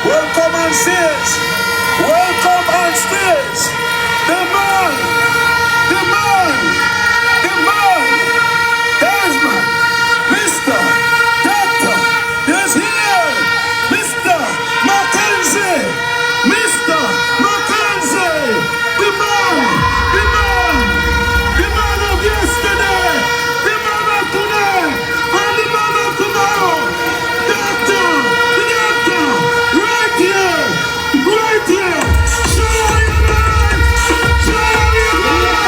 Welcome on stage. Welcome on stage. The man. The man. The man. Desmond. Mr. Doctor is here. Mr. Mackenzie. Mr. Mackenzie. The man. The man. The man of yesterday. The man of today. And the man of tomorrow. Doctor. The doctor. Right here. Right here. Show your man. Show your man.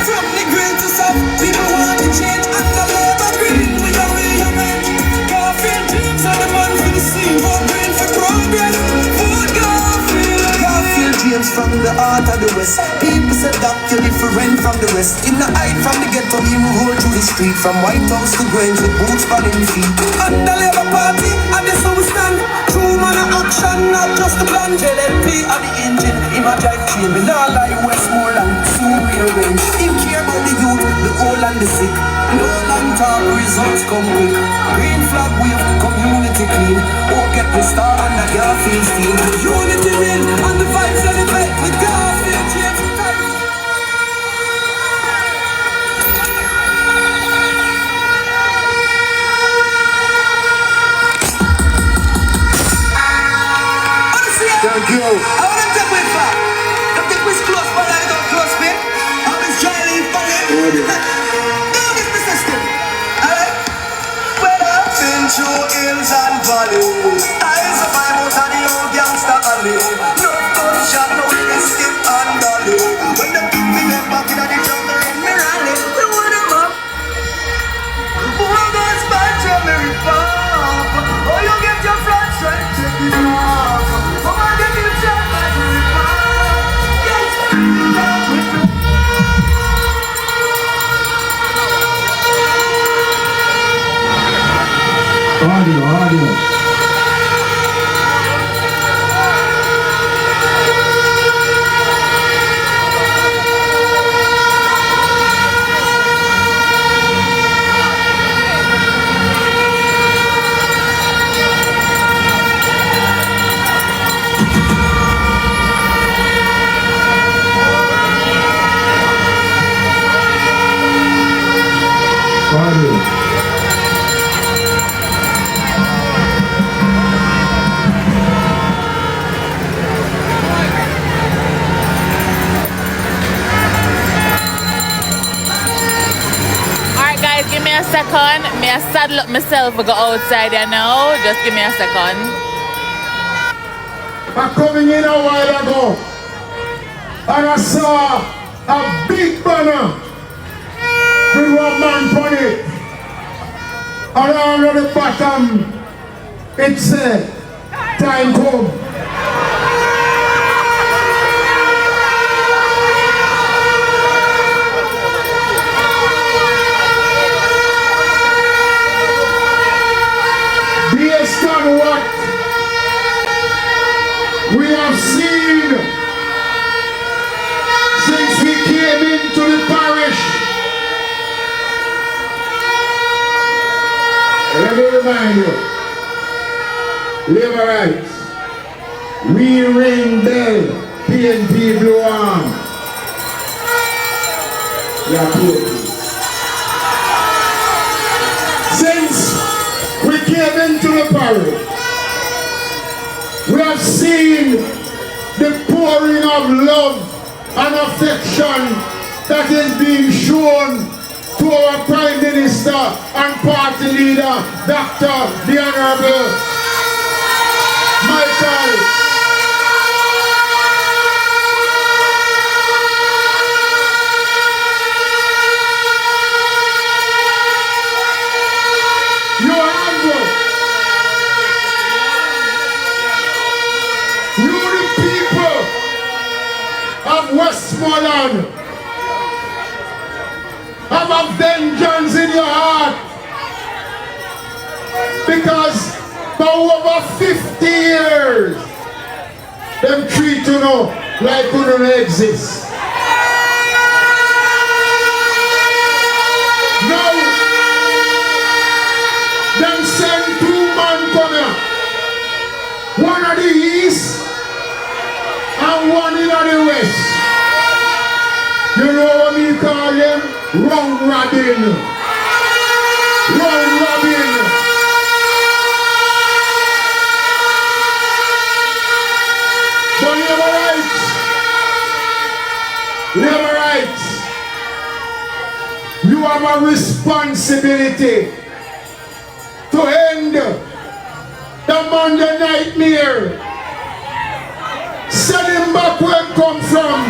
From Negril to South, people want to change and the labor green. We are rearrange. Garfield James are the man for the scene. More brain for progress. Food Garfield. Garfield James from the heart of the west. People say that you're different from the rest. In the hide from the ghetto, him roll through the street. From White House to Grange with boots spanning feet. And the Labour Party, and the South stand. True man of action, not just the plan. JLP are the engine, him a drive train. We not like Westmoreland, soon rearrange. Him care about the youth, the old and the sick. No long talk, results come quick. Green flag wave, community clean. Oh, get the star and the Garfield team. Unity win, and the vibes elevate with Garfield James. Thank you. I want to take with far. Don't take with close, but I don't close me. I'm his Charlie for him. Don't get the system. Alright? Well, I've been through hills and valleys. Eyes of my mouth and the old gangster alley. No gunshot, no skip and dolly. When they pick me up back in the jungle in me rally. You want them up? One guy's back to me repop. Oh, you get your flat straight, take it off. Audio. a second. May I saddle up myself and go outside there now? Just give me a second. I coming in a while ago and I saw a big banner with one man on it. And on the bottom it said, time come. Based on what we have seen since we came into the parish, let me remind you, labor rights, we ring bell, PNP blow on. Since we came into the parish, we have seen the pouring of love and affection that is being shown to our Prime Minister and party leader, Dr. the Honorable Michael. Westmoreland, have a vengeance in your heart, because for over 50 years them treat you know like you don't exist. Now them send 2 men come here, one of the east and one in the west. You know what we call them? Round robin. Round robin. But labor rights, you have a responsibility to end the Monday nightmare. Send him back where he come from.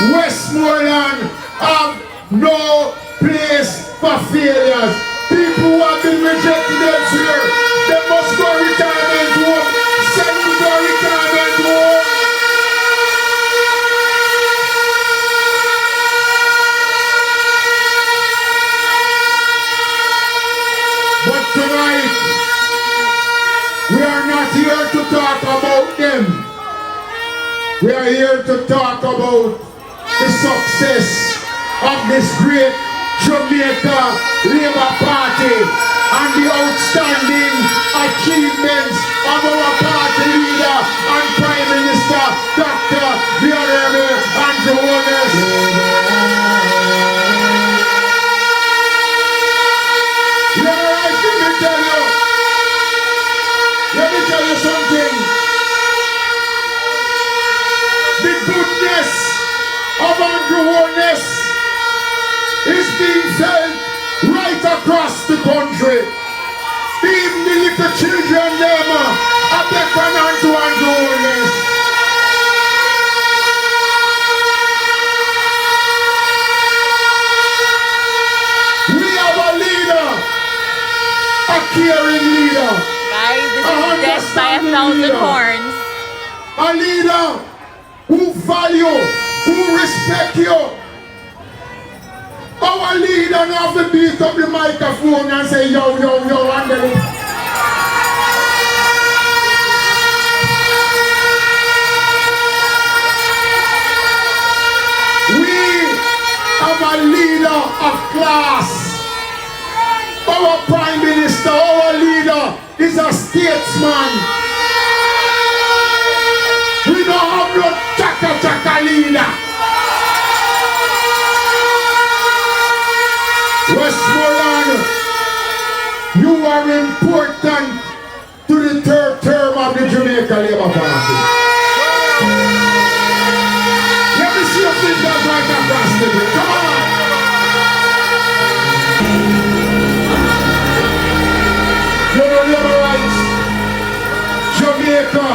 Westmoreland have no place for failures. People who have been rejected elsewhere, they must go retirement home. Send them to retirement home. But tonight, we are not here to talk about them. We are here to talk about the success of this great Jamaica Labour Party and the outstanding achievements of our party leader and Prime Minister, Dr. the Honorable Holness. Let me tell you something. The goodness of Holness is being felt right across the country. Even the little children them are beckoning to Holness. We have a leader, a caring leader. Guys, this is death by 1,000 horns. A leader who value, who respect you. Our leader now have to beat up the microphone and say, yo, yo, yo, under it. We have a leader of class. Our Prime Minister, our leader, is a statesman. We don't have no chaka-chaka leader. Westmoreland, you are important to the third term of the Jamaica Labour Party. Let me see your fingers right across the way. Come on. You know Labour rights. Jamaica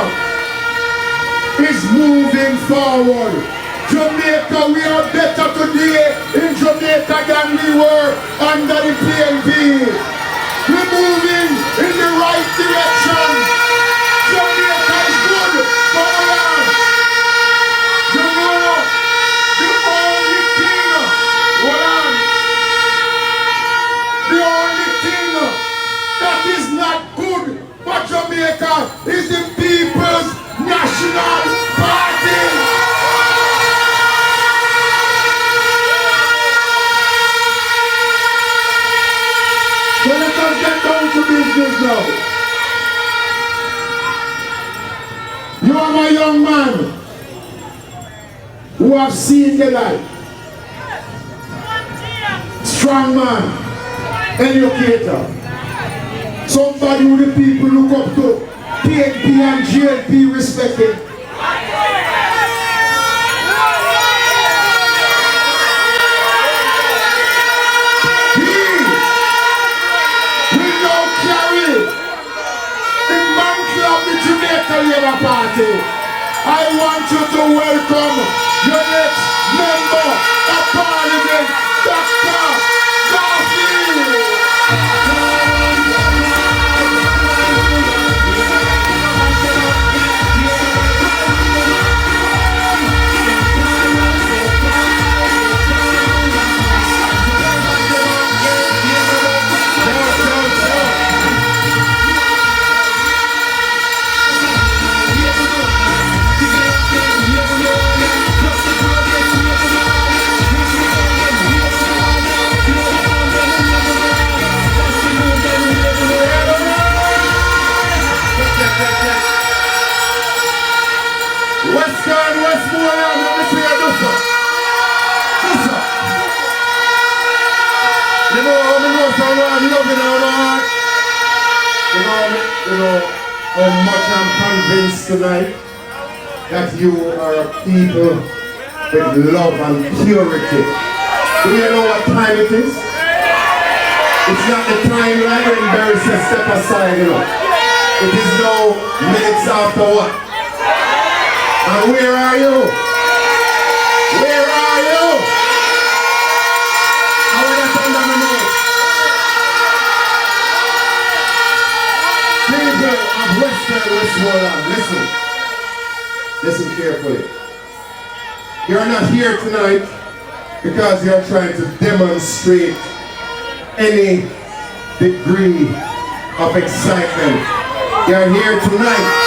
is moving forward. Jamaica, we are better today in Jamaica than we were under the PNP. We're moving in the right direction. Jamaica is good for the land. You know, the only thing, the only thing that is not good for Jamaica is the People's National Party. So let us get down to business now. You are my young man who have seen the light. Strong man, educator. Somebody who the people look up to. PNP and GLP respected. Labour Party. I want you to welcome your next member of Parliament, Dr. Garfield. Westmoreland, let me see you do so. You know so I'm loving our heart. You know how much I'm convinced tonight that you are a people with love and purity. Do you know what time it is? It's not the time like when Barry says step aside, you know. It is now minutes after what? And where are you? Where are you? I want to turn down the note. People of Westmoreland, listen carefully. You're not here tonight because you're trying to demonstrate any degree of excitement. You're here tonight.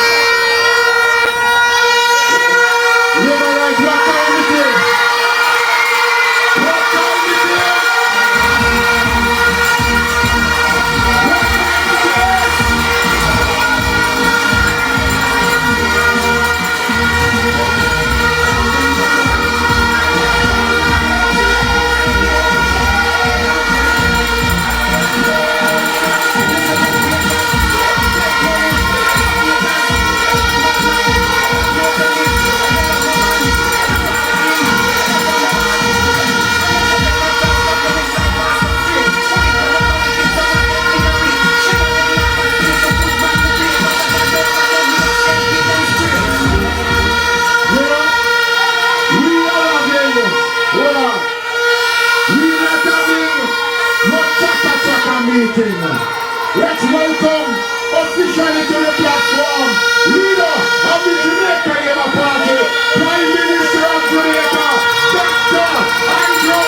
Let's welcome officially to the platform, leader of the Jamaica Labour Party, Prime Minister of Jamaica, Dr. Michael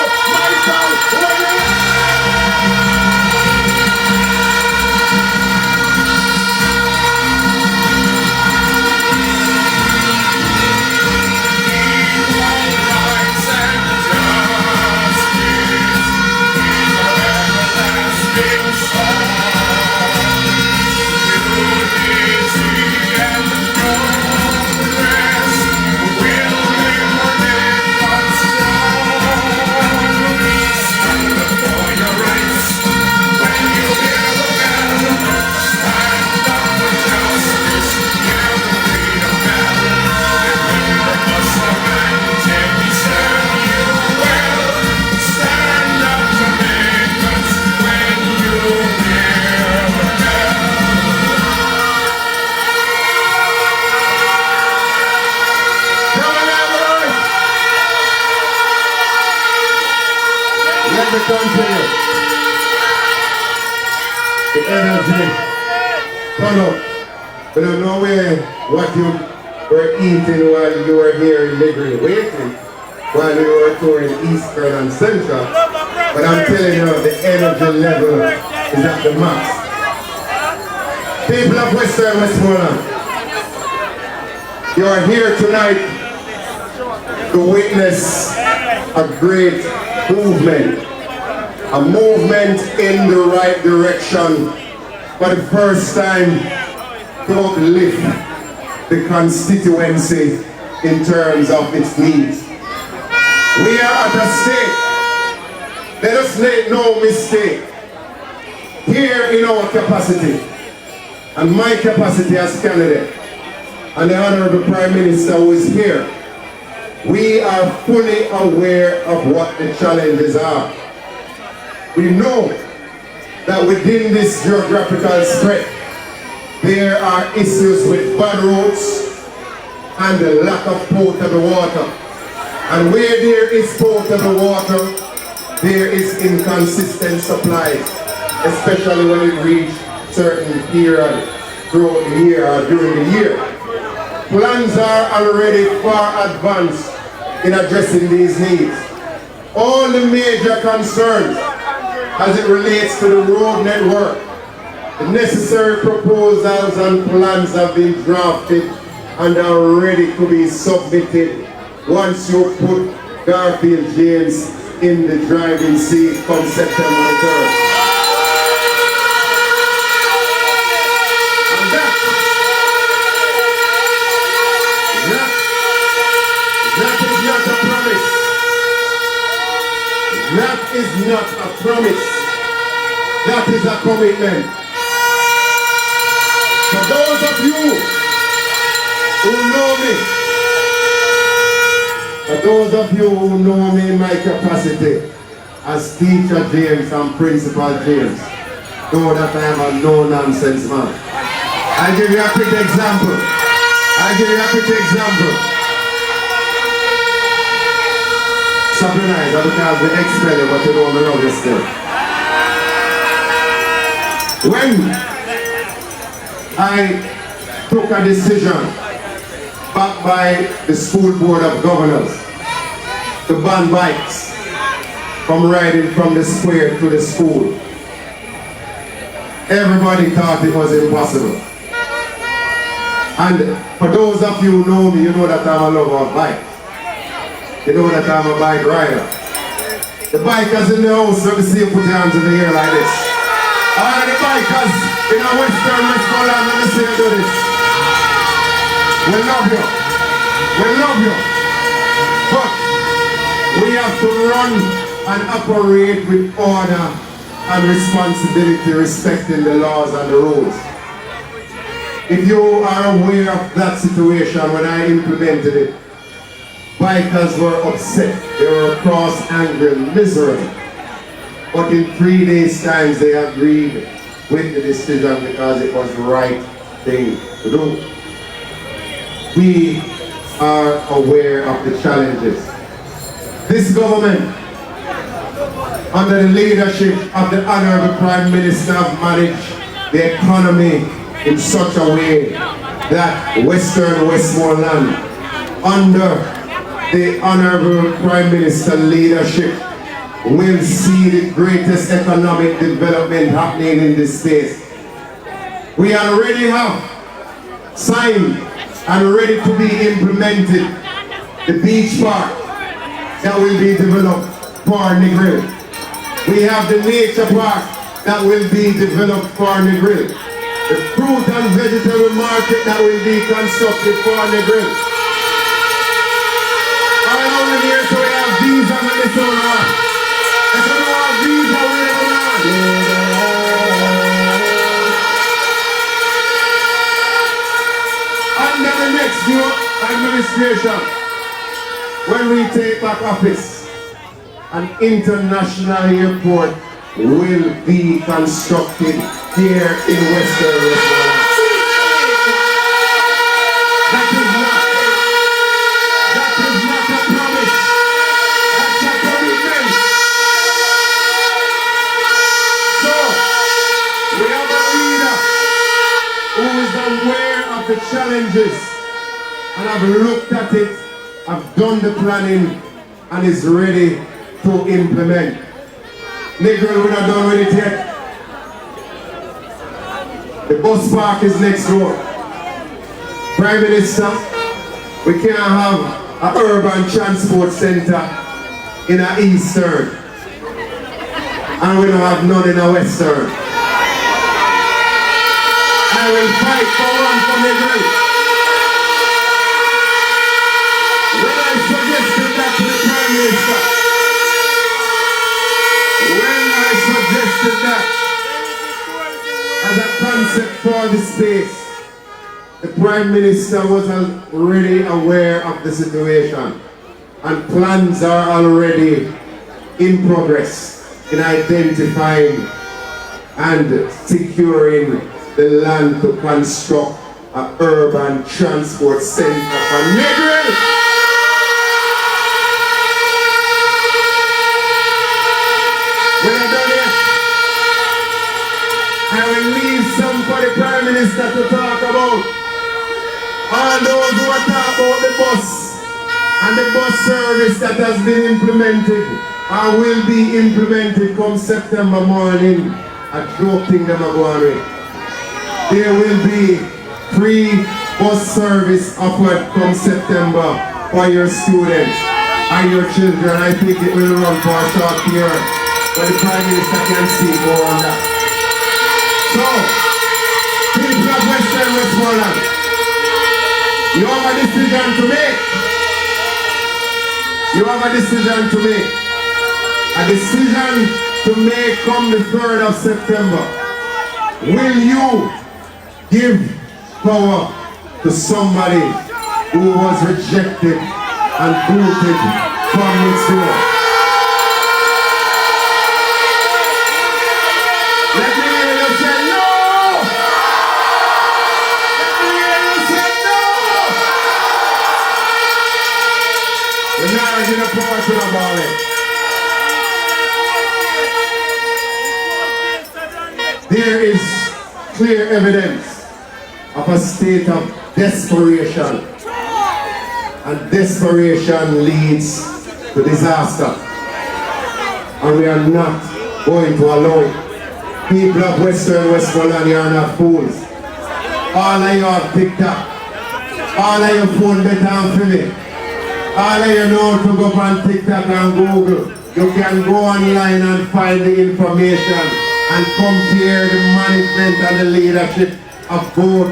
Holness. Let me continue. The energy. Turn up. But I don't know what you were eating while you were here in Negril, waiting while you were touring Eastern and Central. But I'm telling you, the energy level is at the max. People of Western Westmoreland, you are here tonight to witness a great movement. A movement in the right direction for the first time to uplift the constituency in terms of its needs. We are at a state, let us make no mistake, here in our capacity, and my capacity as candidate, and the Honorable Prime Minister who is here, we are fully aware of what the challenges are. We know that within this geographical spread, there are issues with bad roads and the lack of potable water. And where there is potable water, there is inconsistent supplies, especially when it reaches certain period throughout the year or during the year. Plans are already far advanced in addressing these needs. All the major concerns as it relates to the road network, the necessary proposals and plans have been drafted and are ready to be submitted once you put Garfield James in the driving seat from September 3rd. And that is not a promise. That is not a promise. That is a commitment. For those of you who know me in my capacity as Teacher James and Principal James, know that I am a no-nonsense man. I'll give you a quick example. Something nice, because we expel you, but you know me love you still. When I took a decision backed by the school board of governors to ban bikes from riding from the square to the school, everybody thought it was impossible. And for those of you who know me, you know that I'm a lover of bikes. You know that I'm a bike rider. The bikers in the house, let me see you put your hands in the air like this. All the bikers in our Western Westmoreland, let me see you do this. We love you. But we have to run and operate with order and responsibility, respecting the laws and the rules. If you are aware of that situation when I implemented it, bikers were upset. They were cross-angry, miserable. But in 3 days' time, they agreed with the decision because it was the right thing to do. We are aware of the challenges. This government, under the leadership of the Honorable Prime Minister, have managed the economy in such a way that Western Westmoreland, under the Honorable Prime Minister leadership, will see the greatest economic development happening in this space. We already have signed and ready to be implemented the beach park that will be developed for Negril. We have the nature park that will be developed for Negril. The fruit and vegetable market that will be constructed for Negril. All over here, so we have these on the Arizona. And so we have these on the under the next new administration, when we take back office, an international airport will be constructed here in Western Westmoreland. That is not a promise. That's a commitment. the challenges and I've looked at it, I've done the planning and is ready to implement. Negril, we're not done with it yet. The bus park is next door. Prime Minister, we can't have an urban transport center in a Eastern and we don't have none in a Western. I will fight for one for Negril. When I suggested that to the Prime Minister, when I suggested that as a concept for the space, the Prime Minister was already aware of the situation and plans are already in progress in identifying and securing the land to construct an urban transport center for Negril. When I'm done here, I will leave some for the Prime Minister to talk about. All those who are talking about the bus and the bus service that has been implemented or will be implemented come September morning, I don't think them are going away. There will be free bus service offered come September for your students and your children. I think it will run for a short period, but the Prime Minister can speak more on that. So, people of Western Westmoreland, you have a decision to make. You have a decision to make. A decision to make come the 3rd of September. Will you give power to somebody who was rejected and booted from its door? Let me hear you say no! Let me hear you say no! We're not giving power to nobody. There is clear evidence of a state of desperation, and desperation leads to disaster, and we are not going to allow it. People of Western Westmoreland, you are not fools. All of you have TikTok, all of your phone better and fill it. All of you know to go on TikTok and Google. You can go online and find the information and compare the management and the leadership of both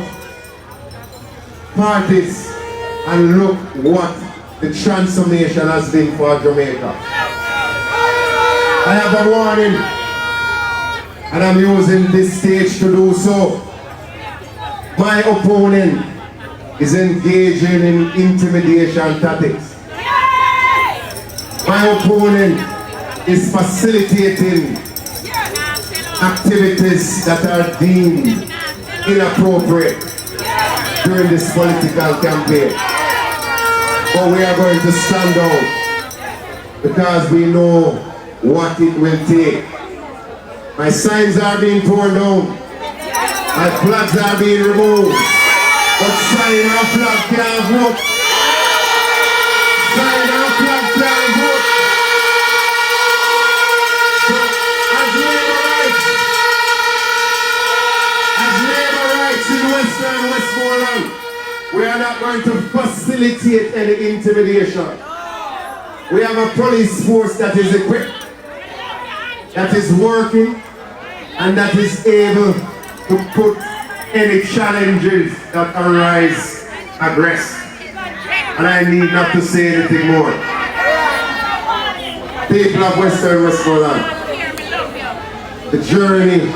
parties and look what the transformation has been for Jamaica. I have a warning and I'm using this stage to do so. My opponent is engaging in intimidation tactics. My opponent is facilitating activities that are deemed inappropriate during this political campaign. But we are going to stand out because we know what it will take. My signs are being torn down. My flags are being removed. But sign and flag can't vote. Sign and flag can't vote. So as labor rights in Western Westmoreland, we are not going to facilitate any intimidation. We have a police force that is equipped, that is working, and that is able to put any challenges that arise at rest. And I need not to say anything more. People of Western Westmoreland, the journey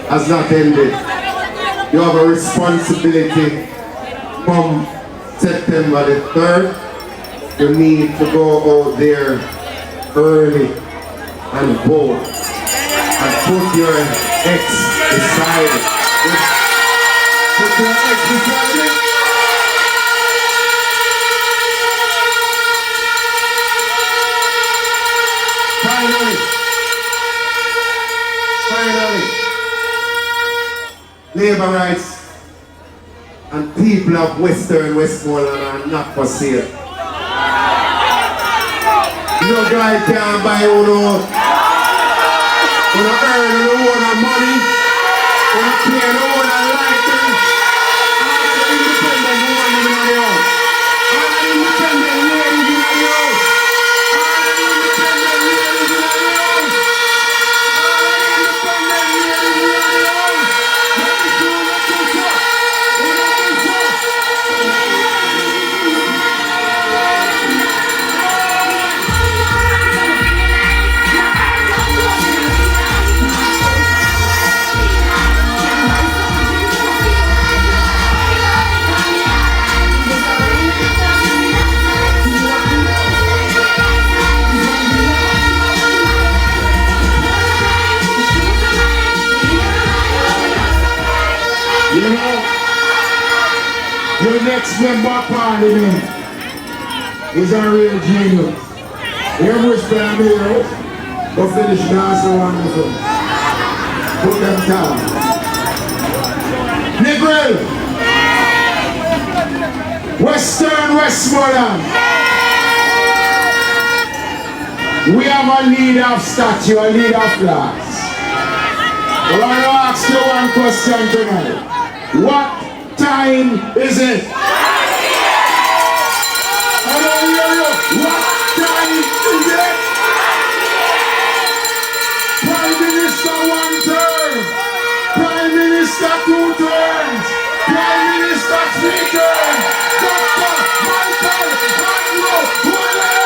has not ended. You have a responsibility from September the 3rd. You need to go out there early and vote and put your ex beside it. Put your ex beside it. Finally, labor rights and people of Western Westmoreland are not for sale. No guy can buy uno earn no money, uno pay no license. All the independent women in the house. All the independent ladies in the house. All the independent ladies in the house. All the independent ladies in the house. Let me see what you say. You know, your next member of parliament is a real genius. You whisper and be here, but finish dancing wonderful. Put them down. Negril, Western Westmoreland. We have a leader of statue, a leader of class. I want to ask you one question tonight. What time is it? I don't hear you. What time is it? Prime Minister one term. Prime Minister two terms. Prime Minister three terms. Dr. Michael Andrew Holness.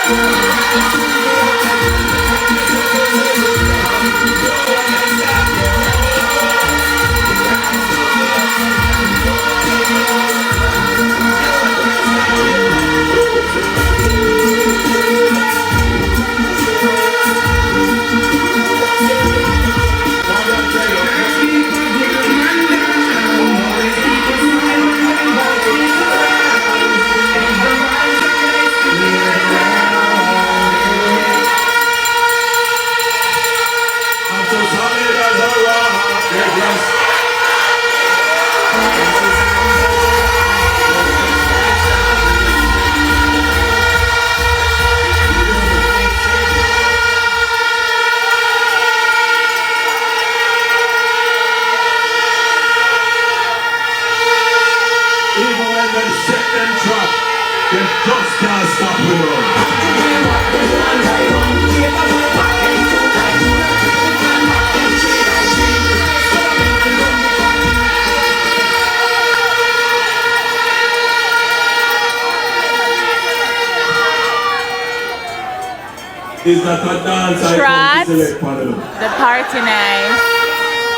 Is that a dance I come to select for them? The party night.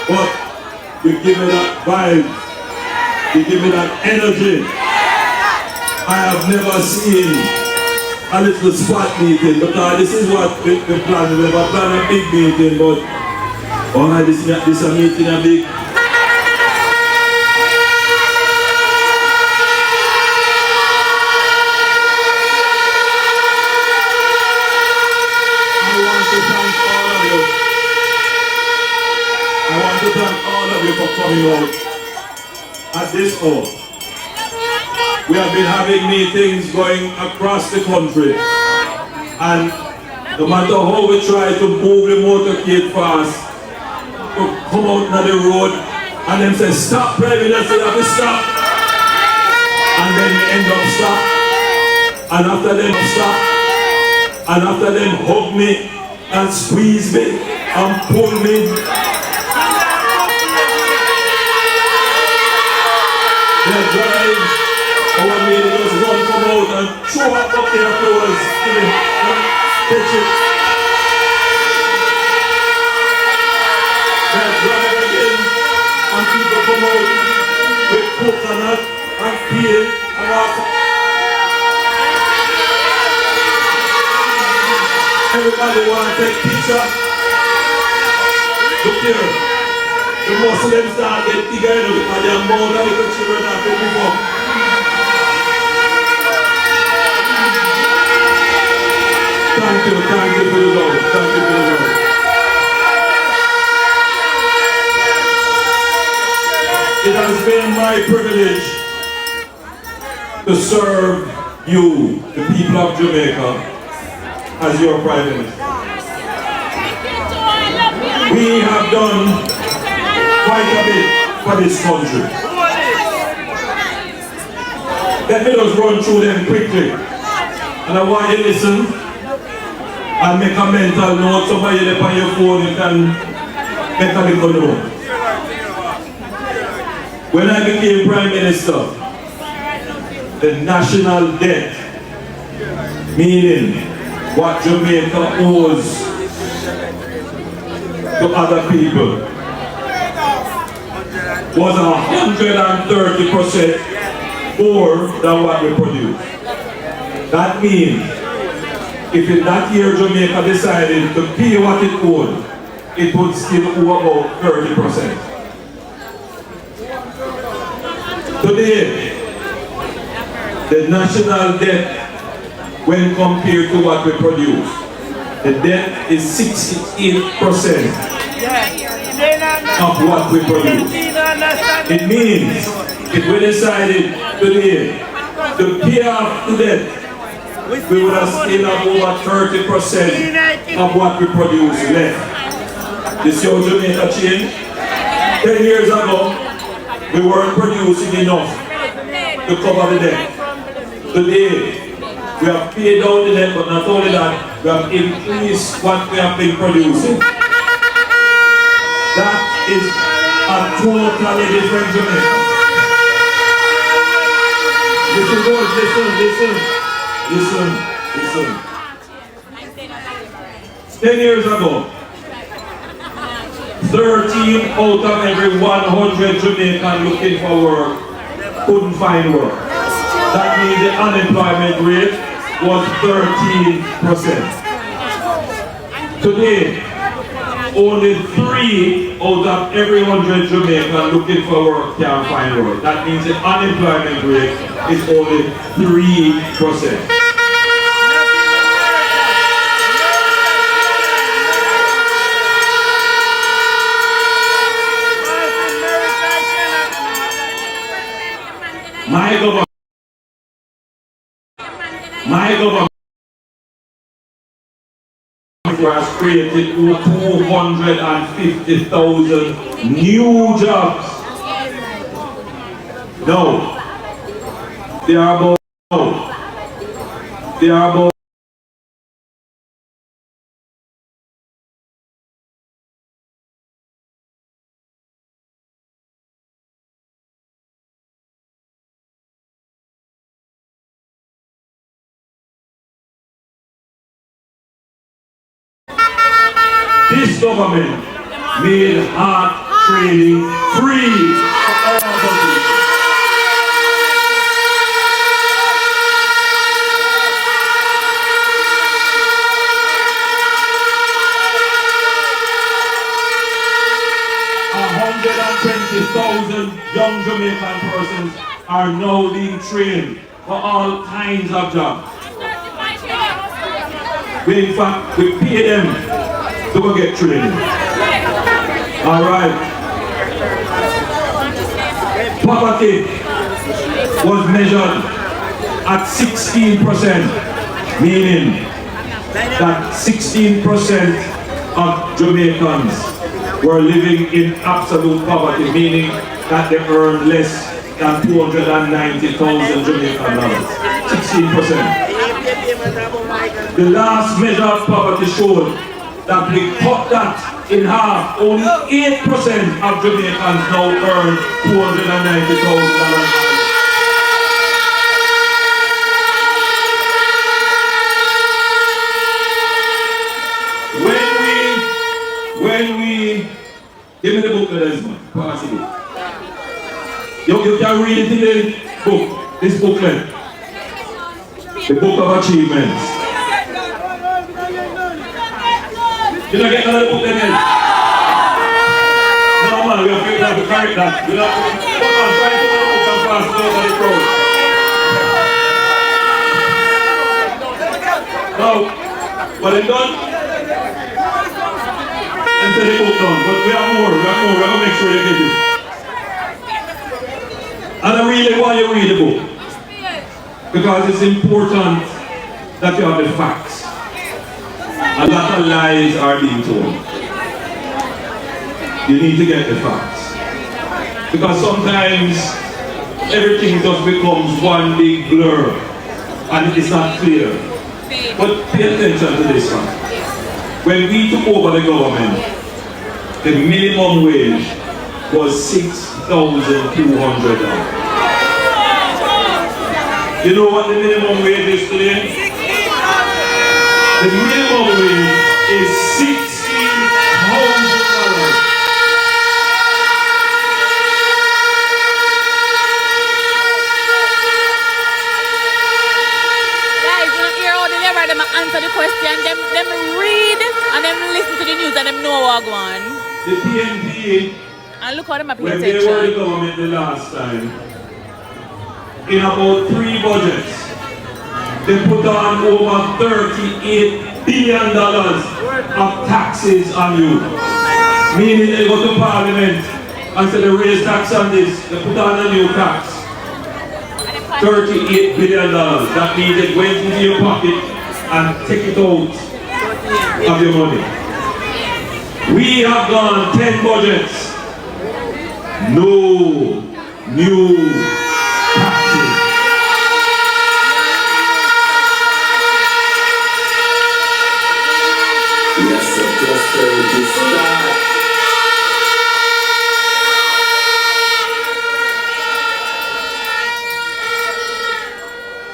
But you give me that vibe, you give me that energy. I have never seen a little spot meeting, because this is what the plan is. We have planned a big meeting, but this a meeting a big. I want to thank all of you for coming out at this hour. We have been having meetings going across the country, and no matter how we try to move the motorcade fast, to come out on the road and them say stop, Prime Minister, you have to stop, and then we end up stop, and after them stop, and after them hug me and squeeze me and pull me. They drive our meeting, just run, come out and throw up their flowers, pitch it. They drive again and people come out with coconut and peel and water. Everybody want to take picture. Look here. The Muslims start get bigger because they are more than the children that they before. Thank you for the love. Thank you for the love. It has been my privilege to serve you, the people of Jamaica, as your Prime Minister. We have done quite a bit for this country. Let me just run through them quickly. And I want you to listen and make a mental note. Somebody there on your phone, you can make a little note. When I became Prime Minister, the national debt, meaning what Jamaica owes to other people, was 130% more than what we produce. That means, if in that year Jamaica decided to pay what it owed, it would still owe about 30%. Today, the national debt, when compared to what we produce, the debt is 68% of what we produce. It means, if we decided today to pay off the debt, we would have still have over 30% of what we produce left. This year Jamaica changed. 10 years ago, we weren't producing enough to cover the debt. Today, we have paid down the debt, but not only that, we have increased what we have been producing. That is a totally different Jamaica. Listen, boys, listen. 10 years ago, 13 out of every 100 Jamaicans looking for work couldn't find work. That means the unemployment rate was 13%. Today, only 3 out of every 100 Jamaicans looking for work can find work. That means the unemployment rate is only 3%. My government has created 250,000 new jobs. No, they are about this government made hard training free for all people. Young Jamaican persons are now being trained for all kinds of jobs. In fact, we pay them to go get training. All right. Poverty was measured at 16%, meaning that 16% of Jamaicans were living in absolute poverty, meaning that they earned less than $290,000 Jamaican dollars. 16%. The last measure of poverty showed that we cut that in half. Only 8% of Jamaicans now earn $290,000. Give me the book, Desmond. Pass it. You can read it in the book, this booklet. The book of achievements. You don't get another book then? No man, we have to carry that. You know, come on, try to book and pass it over the road. Now, what is done? And say the book done, but we have more, we're going to make sure you get it. And I really want you to read the book. Because it's important that you have the facts. A lot of lies are being told. You need to get the facts. Because sometimes everything just becomes one big blur and it is not clear. But pay attention to this one. When we took over the government, the minimum wage was $6,200. You know what the minimum wage is today? The minimum wage is $16,000. Them answer the question, them read and them listen to the news and them know what going. The PNP, and look how them pay when attention. they were the government the last time, in about 3 budgets, they put on over $38 billion of taxes on you. Meaning they go to Parliament and say they raise tax on this, they put on a new tax. $38 billion. That means it went into your pocket and take it out of your money. We have gone 10 budgets. No new taxes. Yes, sir, just this start.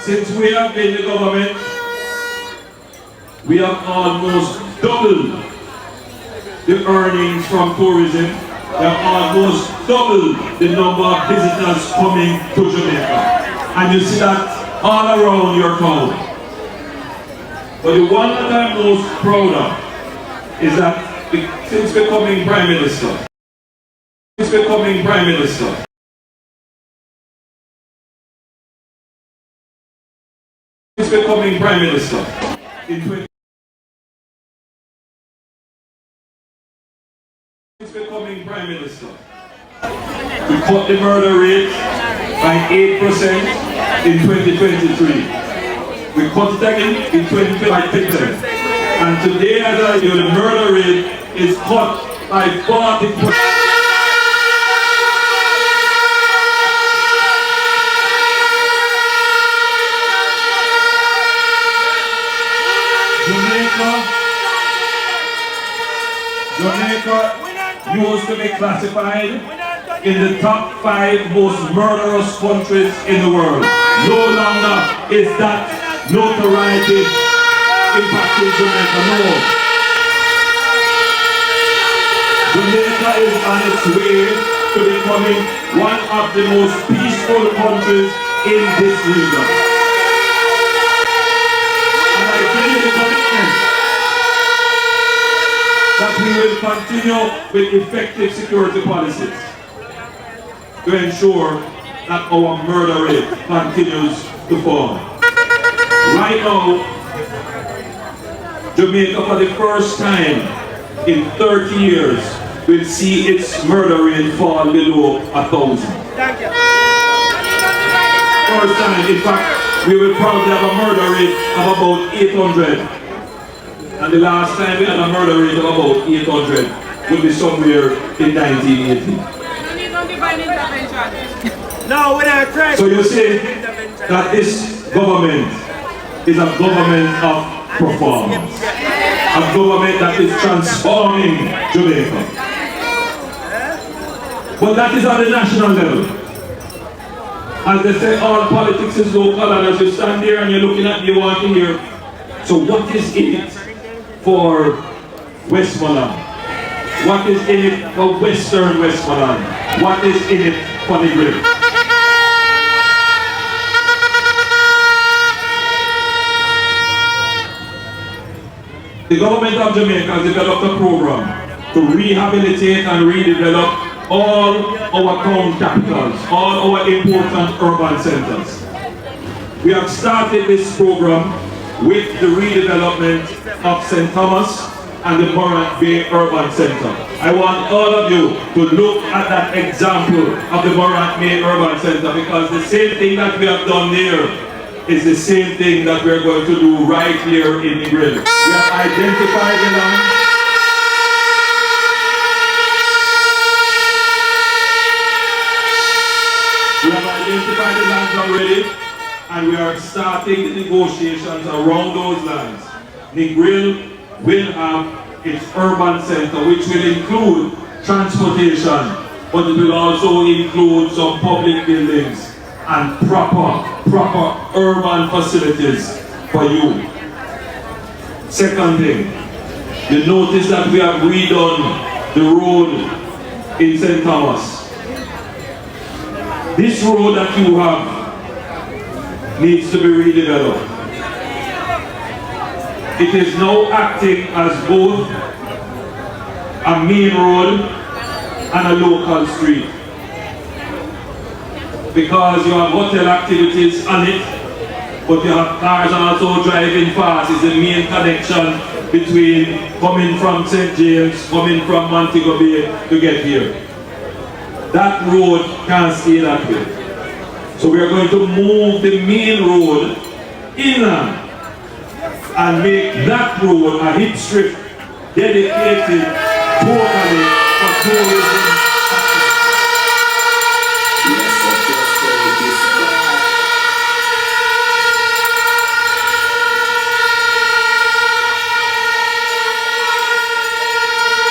Since we have been in the government, we have almost doubled the earnings from tourism. We have almost doubled the number of visitors coming to Jamaica. And you see that all around your town. But the one that I'm most proud of is that since becoming Prime Minister, since becoming Prime Minister, in 20 becoming Prime Minister, we cut the murder rate by 8% in 2023. We cut it again in 2025. And today, as I do, the murder rate is cut by 40%. Jamaica used to be classified in the top 5 most murderous countries in the world. No longer is that notoriety impacting Jamaica. No. Jamaica is on its way to becoming one of the most peaceful countries in this region. And I give you the commitment that we will continue with effective security policies to ensure that our murder rate continues to fall. Right now, Jamaica for the first time in 30 years will see its murder rate fall below 1,000. First time, in fact, we will probably have a murder rate of about 800. And the last time we had a murder rate of about 800 would be somewhere in 1980. No, we're not trying. So you say that this government is a government of performance. A government that is transforming Jamaica. But that is at the national level. As they say, all politics is local, and as you stand there and you're looking at me, you want to hear, so what is in it for Westmoreland? What is in it for Western Westmoreland? What is in it for Negril? The government of Jamaica has developed a program to rehabilitate and redevelop all our town capitals, all our important urban centers. We have started this program with the redevelopment of St. Thomas and the Morant Bay Urban Center. I want all of you to look at that example of the Morant Bay Urban Center, because the same thing that we have done there is the same thing that we're going to do right here in Negril. We have identified the land. We have identified the lands already, and we are starting the negotiations around those lands. Negril will have its urban center, which will include transportation, but it will also include some public buildings and proper urban facilities for you. Second thing, you notice that we have redone the road in St. Thomas. This road that you have needs to be redeveloped. It is now acting as both a main road and a local street, because you have hotel activities on it, but you have cars also driving fast. It's the main connection between coming from St. James, coming from Montego Bay to get here. That road can't stay that way. So we are going to move the main road inland and make that road a hip strip dedicated totally for tourism.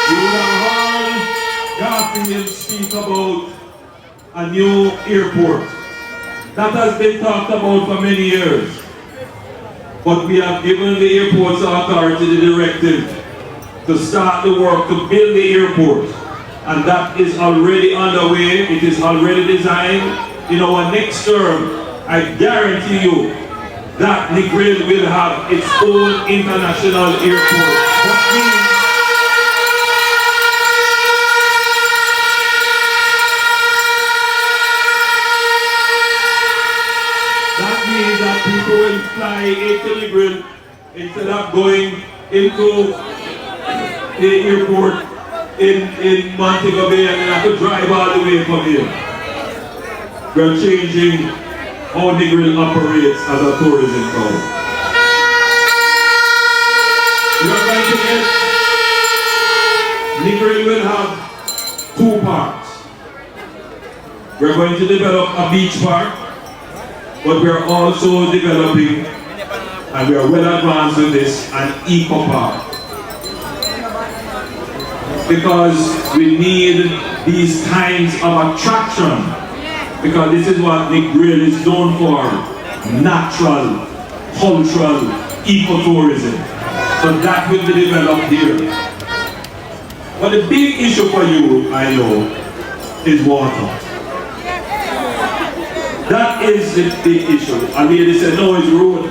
You have heard Garfield speak about a new airport. That has been talked about for many years. But we have given the airport's authority the directive to start the work to build the airport. And that is already underway. It is already designed. In our next term, I guarantee you that Negril will have its own international airport. That means that people will fly into Negril instead of going into the airport in Montego Bay and have to drive all the way from here. We're changing how Negril operates as a tourism town. We're going to get, Negril will have 2 parks. We're going to develop a beach park, but we're also developing, and we are well advanced with this, an eco park. Because we need these kinds of attraction, because this is what Negril is known for: natural, cultural, ecotourism. So that will be developed here. But the big issue for you, I know, is water. That is the big issue. A lady said, no, it's road.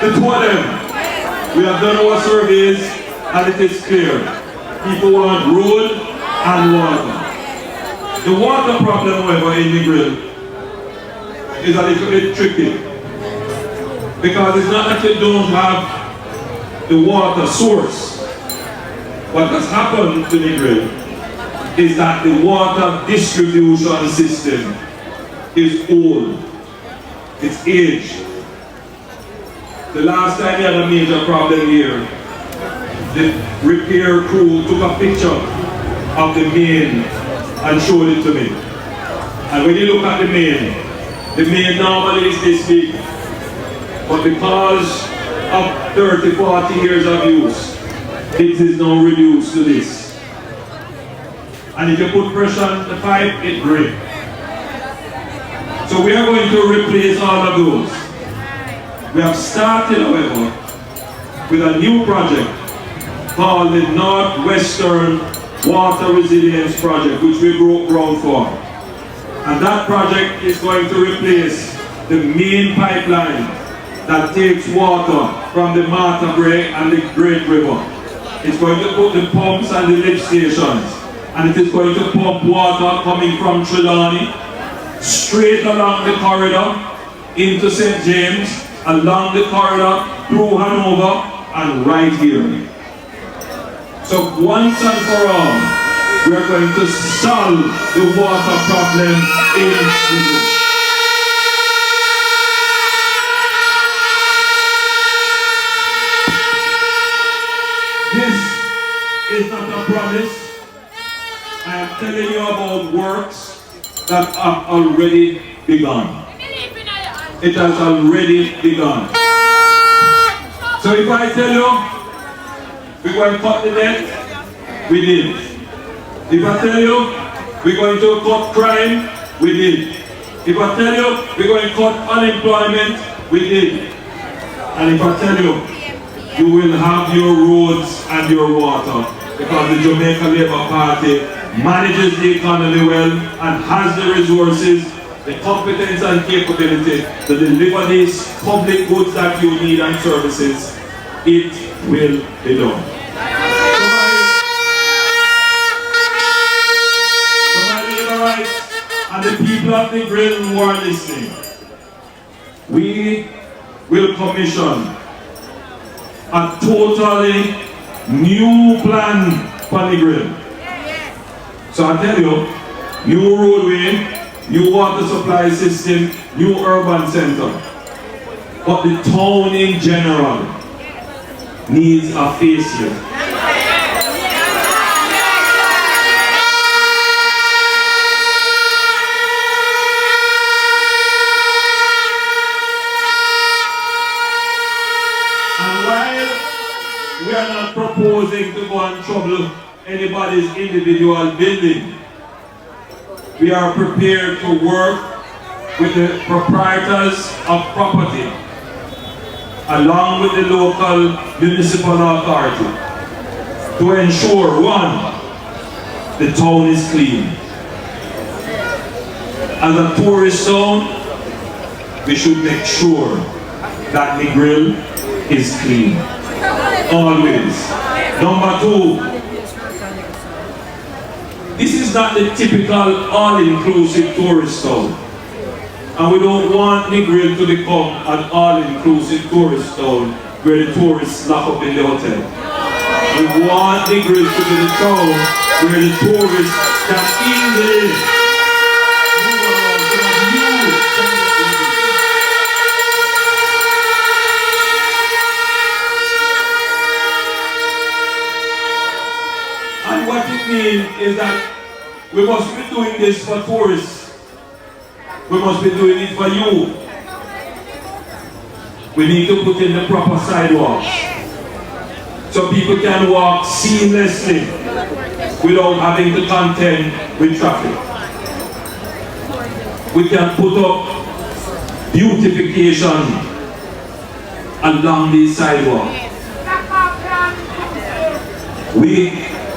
The 2 of them. We have done our surveys and it is clear. People want road and water. The water problem, however, in Negril is a little bit tricky. Because it's not that you don't have the water source. What has happened to Negril is that the water distribution system is old. It's aged. The last time we had a major problem here, the repair crew took a picture of the main and showed it to me. And when you look at the main normally is this big. But because of 30, 40 years of use, it is now reduced to this. And if you put pressure on the pipe, it breaks. So we are going to replace all of those. We have started, however, with a new project called the Northwestern Water Resilience Project, which we broke ground for. And that project is going to replace the main pipeline that takes water from the Martha Brae and the Great River. It's going to put the pumps and the lift stations, and it is going to pump water coming from Trelawney straight along the corridor into St. James, along the corridor through Hanover, and right here. So once and for all, we are going to solve the water problem in Negril. This is not a promise. I am telling you about works that have already begun. It has already begun. So if I tell you, we're going to cut the debt, we did. If I tell you, we're going to cut crime, we did. If I tell you, we're going to cut unemployment, we did. And if I tell you, you will have your roads and your water, because the Jamaica Labour Party manages the economy well and has the resources, the competence and capability to deliver these public goods that you need and services. It will be done. So my Labourites and the people of Negril who are listening, we will commission a totally new plan for Negril. So I tell you, new roadway, new water supply system, new urban center. But the town in general needs a facelift. And while we are not proposing to go and trouble anybody's individual building, we are prepared to work with the proprietors of property along with the local municipal authority to ensure, one, the town is clean. As a tourist zone, we should make sure that Negril is clean. Always. Number two, this is not the typical all-inclusive tourist town. And we don't want Negril to become an all-inclusive tourist town where the tourists lock up in the hotel. We want Negril to be the town where the tourists can easily move around to a new And what it means is that we must be doing this for tourists. We must be doing it for you. We need to put in the proper sidewalks so people can walk seamlessly without having to contend with traffic. We can put up beautification along these sidewalks. We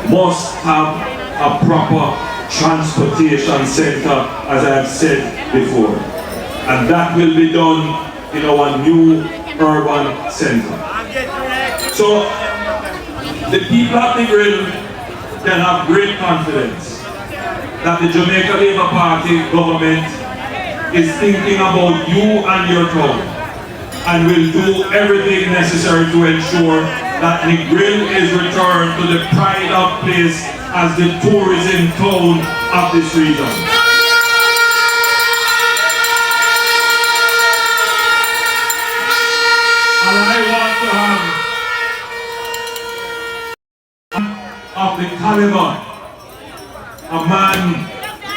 must have a proper transportation center, as I have said before. And that will be done in our new urban center. So, the people of Negril can have great confidence that the Jamaica Labour Party government is thinking about you and your town and will do everything necessary to ensure that Negril is returned to the pride of place as the tourism town of this region. And I want to have of the caliber, a man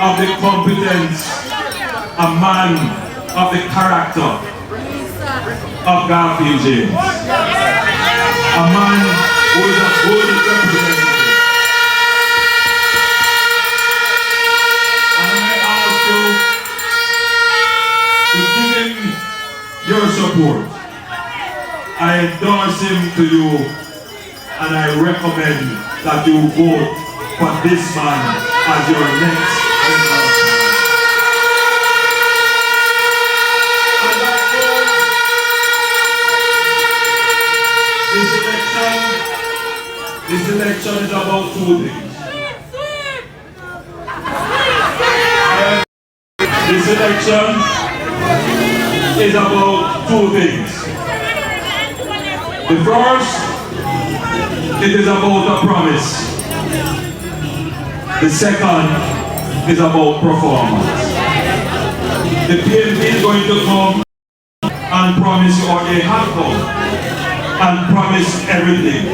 of the competence, a man of the character of Garfield James. A man who is a good representative. And I ask you to give him your support. I endorse him to you, and I recommend that you vote for this man as your next member. This election is about two things. This election is about two things. The first, it is about a promise. The second is about performance. The PNP is going to come and promise, or they have come and promise everything.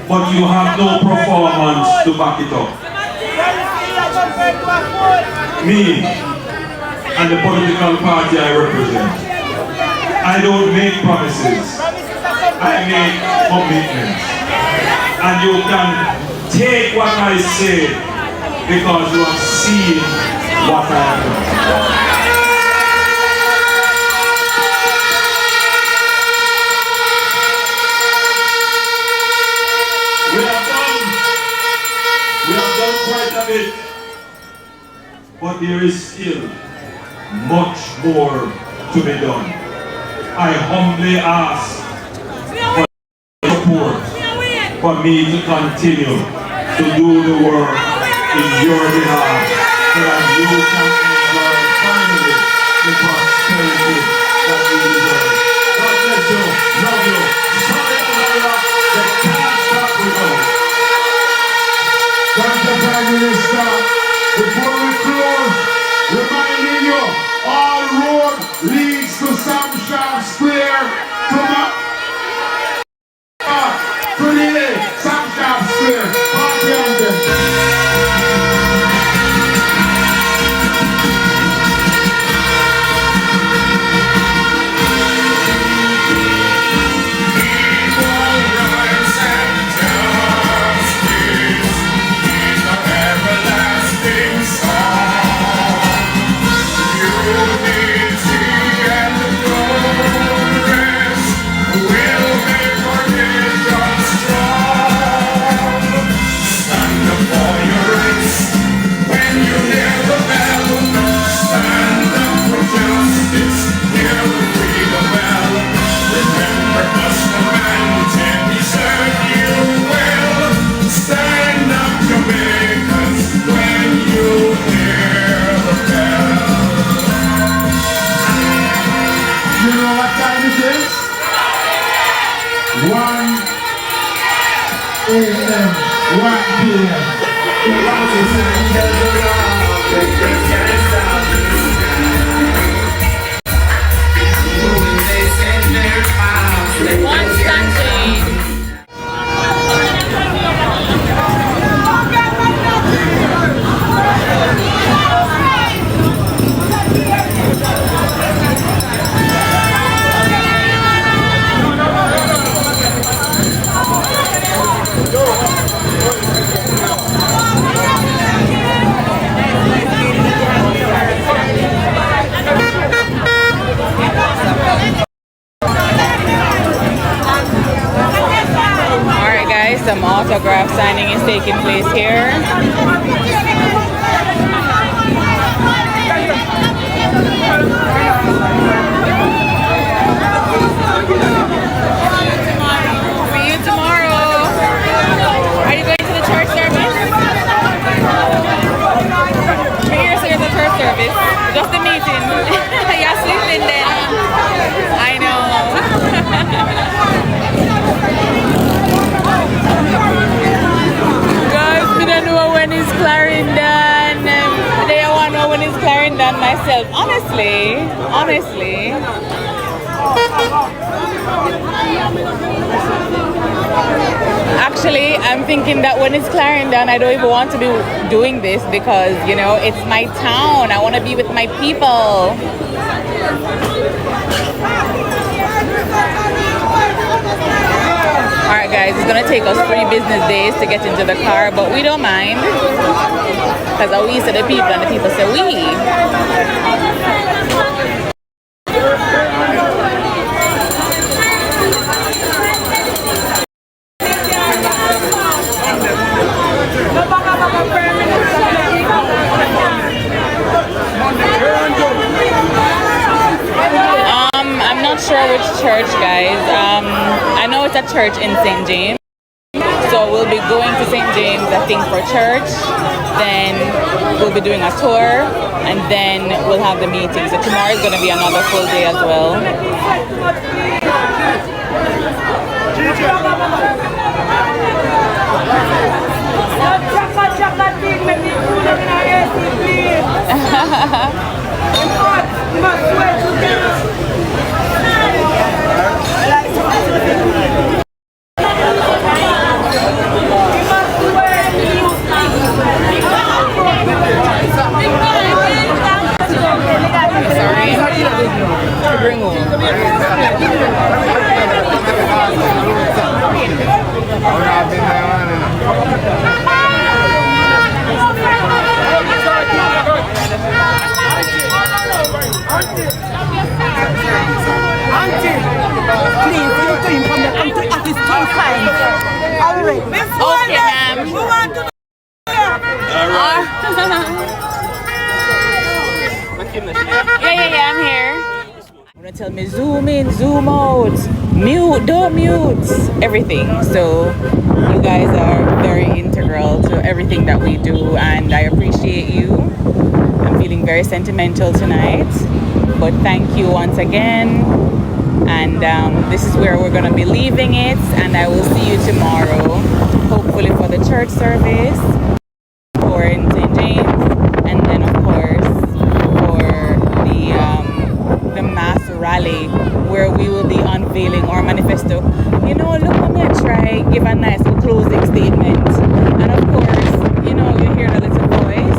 but you have no performance to back it up. Me and the political party I represent, I don't make promises, I make commitments. And you can take what I say because you have seen what I have done. We have done quite a bit, but there is still much more to be done. I humbly ask for support for me to continue to do the work in your behalf so that you can enjoy finally the prosperity that you deserve. God bless you, love you, sorry America, they can't stop with us. Dr. Prime Minister, before we close, reminding you, all road leads to Sam Sharp Square today, Sam Sharp Square, party on them. You know what time it is? 1 a.m. 1 p.m. One Sunday. Alright guys, some autograph signing is taking place here. See you tomorrow. Are you going to the church service? We're here to the church service. Just a meeting. You're sleeping then. I know. Guys, we don't know when it's Clarendon. They want to know when it's Clarendon myself. Honestly. Actually, I'm thinking that when it's Clarendon, I don't even want to be doing this because, you know, it's my town. I want to be with my people. Alright guys, it's gonna take us 3 business days to get into the car, but we don't mind because we say the people and the people say we. I'm not sure which church, guys. I know it's a church in St. James. So we'll be going to St. James, I think, for church. Then we'll be doing a tour. And then we'll have the meeting. So tomorrow is going to be another full day as well. to bring home. Auntie, please, you came from the country office 2 times. Alright. Miss Okay, ma'am. we want to Yeah, I'm here. I'm gonna tell me zoom in, zoom out, mute, don't mute, everything. So you guys are very integral to everything that we do, and I appreciate you. I'm feeling very sentimental tonight, but thank you once again. And this is where we're gonna be leaving it, and I will see you tomorrow, hopefully for the church service or in St. James, and then of course for the mass rally where we will be unveiling our manifesto. You know, look at me try give a nice closing statement, and of course, you know, you hear the little voice.